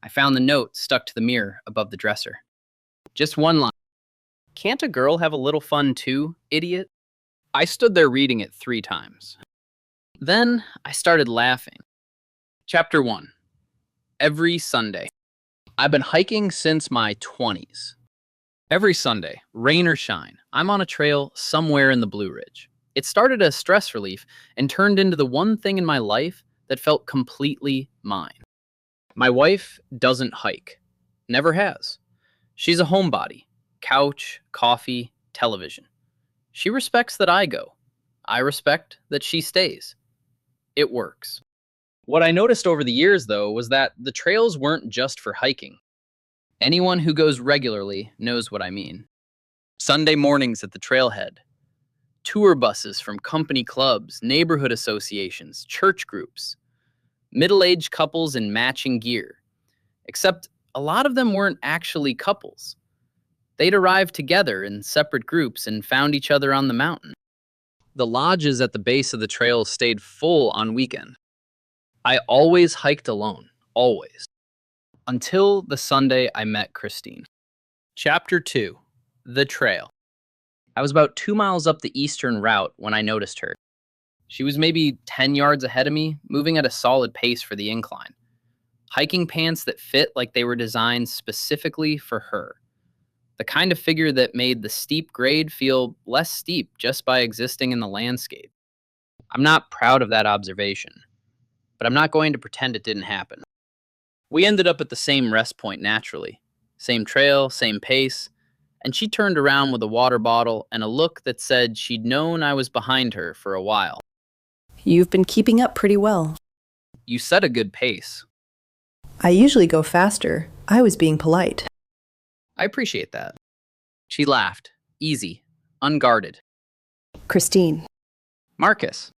I found the note stuck to the mirror above the dresser. Just one line. Can't a girl have a little fun too, idiot? I stood there reading it 3 times. Then I started laughing. Chapter 1. Every Sunday. I've been hiking since my 20s. Every Sunday, rain or shine, I'm on a trail somewhere in the Blue Ridge. It started as stress relief and turned into the one thing in my life that felt completely mine. My wife doesn't hike. Never has. She's a homebody. Couch, coffee, television. She respects that I go. I respect that she stays. It works. What I noticed over the years, though, was that the trails weren't just for hiking. Anyone who goes regularly knows what I mean. Sunday mornings at the trailhead. Tour buses from company clubs, neighborhood associations, church groups. Middle-aged couples in matching gear. Except a lot of them weren't actually couples. They'd arrived together in separate groups and found each other on the mountain. The lodges at the base of the trail stayed full on weekend. I always hiked alone, always. Until the Sunday I met Christine. Chapter 2. The Trail. I was about 2 miles up the eastern route when I noticed her. She was maybe 10 yards ahead of me, moving at a solid pace for the incline. Hiking pants that fit like they were designed specifically for her. The kind of figure that made the steep grade feel less steep just by existing in the landscape. I'm not proud of that observation, but I'm not going to pretend it didn't happen. We ended up at the same rest point naturally. Same trail, same pace, and she turned around with a water bottle and a look that said she'd known I was behind her for a while. You've been keeping up pretty well. You set a good pace. I usually go faster. I was being polite. I appreciate that. She laughed, easy, unguarded. Christine, Marcus,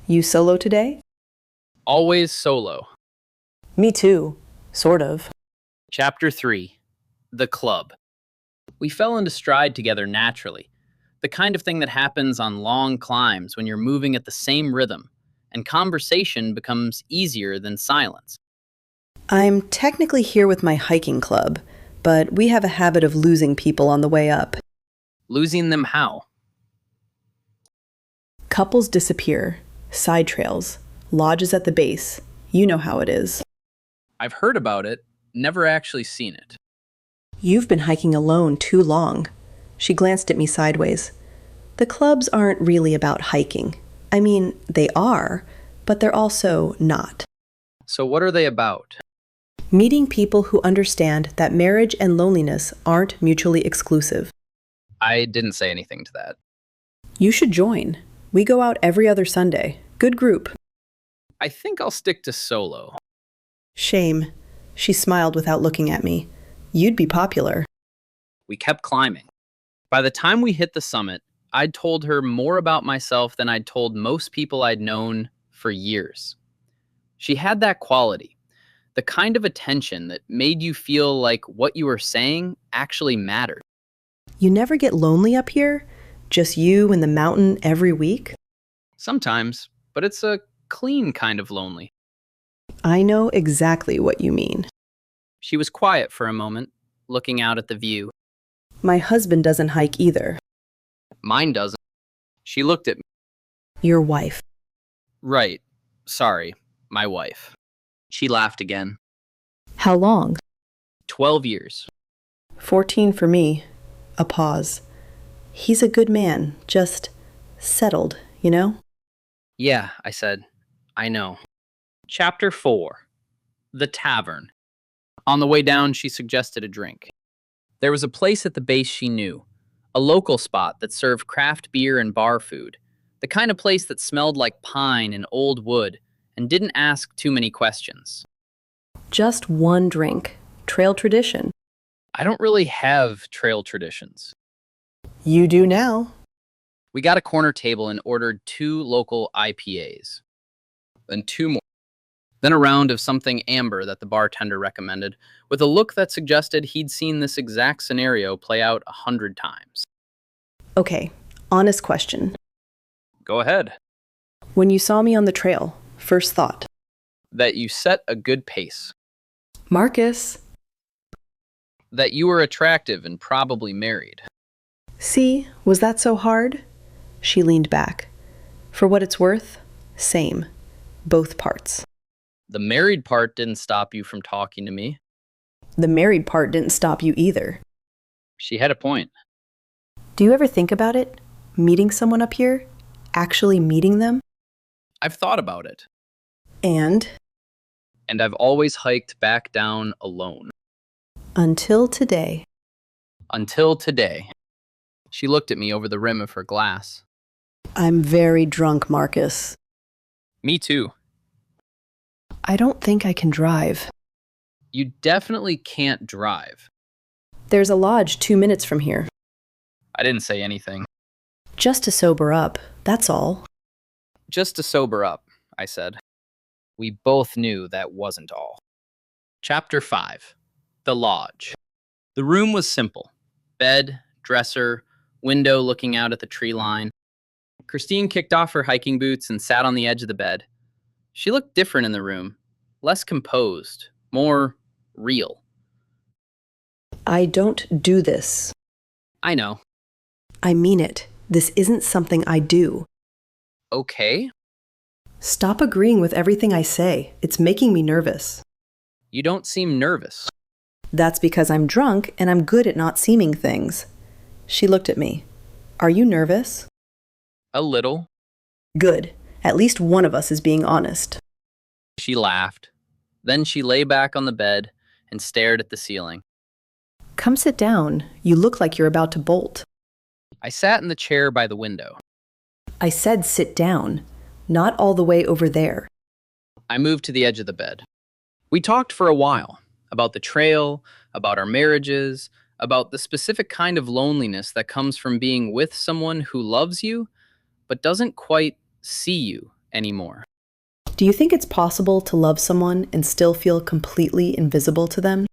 you solo today? always solo. Me too. Sort of. Chapter 3. The Club. We fell into stride together naturally, the kind of thing that happens on long climbs when you're moving at the same rhythm, and conversation becomes easier than silence. I'm technically here with my hiking club, but we have a habit of losing people on the way up. Losing them how? Couples disappear, side trails, lodges at the base. You know how it is. I've heard about it, never actually seen it. You've been hiking alone too long. She glanced at me sideways. The clubs aren't really about hiking. I mean, they are, but they're also not. So what are they about? Meeting people who understand that marriage and loneliness aren't mutually exclusive. I didn't say anything to that. You should join. We go out every other Sunday. Good group. I think I'll stick to solo. Shame. She smiled without looking at me. You'd be popular. We kept climbing. By the time we hit the summit, I'd told her more about myself than I'd told most people I'd known for years. She had that quality, the kind of attention that made you feel like what you were saying actually mattered. You never get lonely up here? Just you and the mountain every week? Sometimes, but it's a clean kind of lonely. I know exactly what you mean. She was quiet for a moment, looking out at the view. My husband doesn't hike either. Mine doesn't. She looked at me. Your wife. Right. Sorry, my wife. She laughed again. How long? 12 years. 14 for me. A pause. He's a good man, just settled, you know? Yeah, I said. I know. Chapter 4. The Tavern. On the way down, she suggested a drink. There was a place at the base she knew, a local spot that served craft beer and bar food, the kind of place that smelled like pine and old wood and didn't ask too many questions. Just one drink. Trail tradition. I don't really have trail traditions. You do now. We got a corner table and ordered 2 local IPAs. Then 2 more. Then a round of something amber that the bartender recommended, with a look that suggested he'd seen this exact scenario play out 100 times. Okay, honest question. Go ahead. When you saw me on the trail, first thought. That you set a good pace. Marcus. That you were attractive and probably married. See, was that so hard? She leaned back. For what it's worth, same. Both parts. The married part didn't stop you from talking to me. The married part didn't stop you either. She had a point. Do you ever think about it? Meeting someone up here? Actually meeting them? I've thought about it. And? And I've always hiked back down alone. Until today. Until today. She looked at me over the rim of her glass. I'm very drunk, Marcus. Me too. I don't think I can drive. You definitely can't drive. There's a lodge 2 minutes from here. I didn't say anything. Just to sober up, that's all. Just to sober up, I said. We both knew that wasn't all. Chapter 5. The Lodge. The room was simple. Bed, dresser, window looking out at the tree line. Christine kicked off her hiking boots and sat on the edge of the bed. She looked different in the room, less composed, more real. I don't do this. I know. I mean it. This isn't something I do. Okay. Stop agreeing with everything I say. It's making me nervous. You don't seem nervous. That's because I'm drunk and I'm good at not seeming things. She looked at me. Are you nervous? A little. Good. At least one of us is being honest. She laughed. Then she lay back on the bed and stared at the ceiling. Come sit down. You look like you're about to bolt. I sat in the chair by the window. I said sit down, not all the way over there. I moved to the edge of the bed. We talked for a while about the trail, about our marriages, about the specific kind of loneliness that comes from being with someone who loves you, but doesn't quite see you anymore. Do you think it's possible to love someone and still feel completely invisible to them?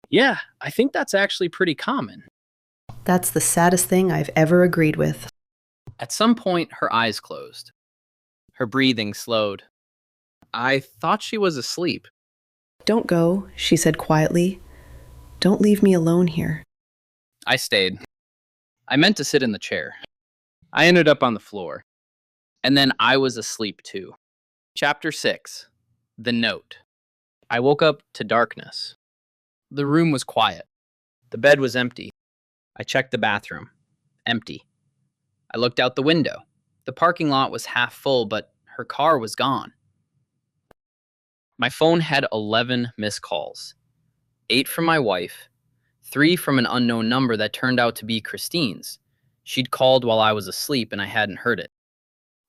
Yeah, I think that's actually pretty common. That's the saddest thing I've ever agreed with. At some point, her eyes closed. Her breathing slowed. I thought she was asleep. Don't go, she said quietly. Don't leave me alone here. I stayed. I meant to sit in the chair. I ended up on the floor. And then I was asleep too. Chapter 6. The Note. I woke up to darkness. The room was quiet. The bed was empty. I checked the bathroom. Empty. I looked out the window. The parking lot was half full, but her car was gone. My phone had 11 missed calls. 8 from my wife, 3 from an unknown number that turned out to be Christine's. She'd called while I was asleep and I hadn't heard it.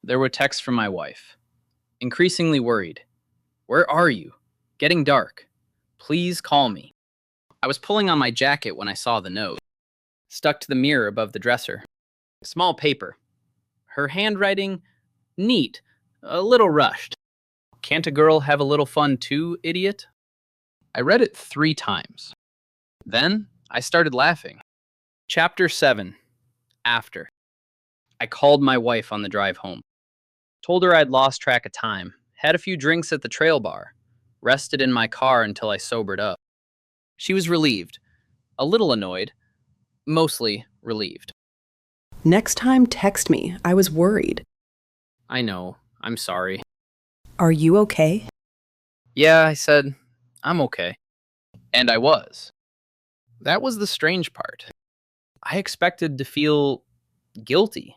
There were texts from my wife. Increasingly worried. Where are you? Getting dark. Please call me. I was pulling on my jacket when I saw the note. Stuck to the mirror above the dresser. Small paper. Her handwriting, neat, a little rushed. Can't a girl have a little fun too, idiot? I read it 3 times. Then I started laughing. Chapter 7. After. I called my wife on the drive home. Told her I'd lost track of time, had a few drinks at the trail bar, rested in my car until I sobered up. She was relieved, a little annoyed, mostly relieved. Next time, text me. I was worried. I know, I'm sorry. Are you okay? Yeah, I said, I'm okay. And I was. That was the strange part. I expected to feel guilty,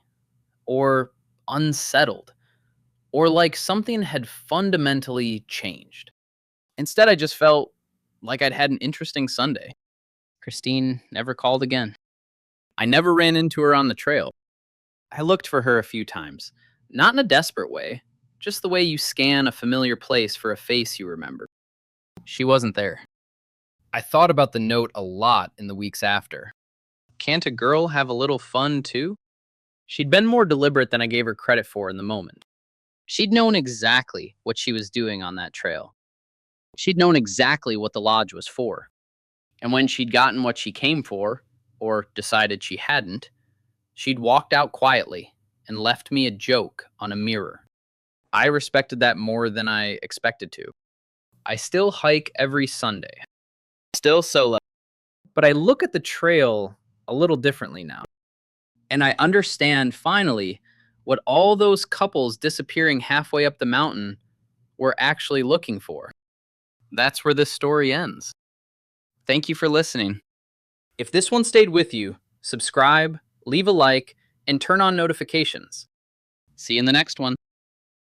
or unsettled, or like something had fundamentally changed. Instead, I just felt like I'd had an interesting Sunday. Christine never called again. I never ran into her on the trail. I looked for her a few times, not in a desperate way, just the way you scan a familiar place for a face you remember. She wasn't there. I thought about the note a lot in the weeks after. Can't a girl have a little fun too? She'd been more deliberate than I gave her credit for in the moment. She'd known exactly what she was doing on that trail. She'd known exactly what the lodge was for. And when she'd gotten what she came for, or decided she hadn't, she'd walked out quietly and left me a joke on a mirror. I respected that more than I expected to. I still hike every Sunday. Still solo. But I look at the trail a little differently now. And I understand finally what all those couples disappearing halfway up the mountain were actually looking for. That's where this story ends. Thank you for listening. If this one stayed with you, subscribe, leave a like, and turn on notifications. See you in the next one.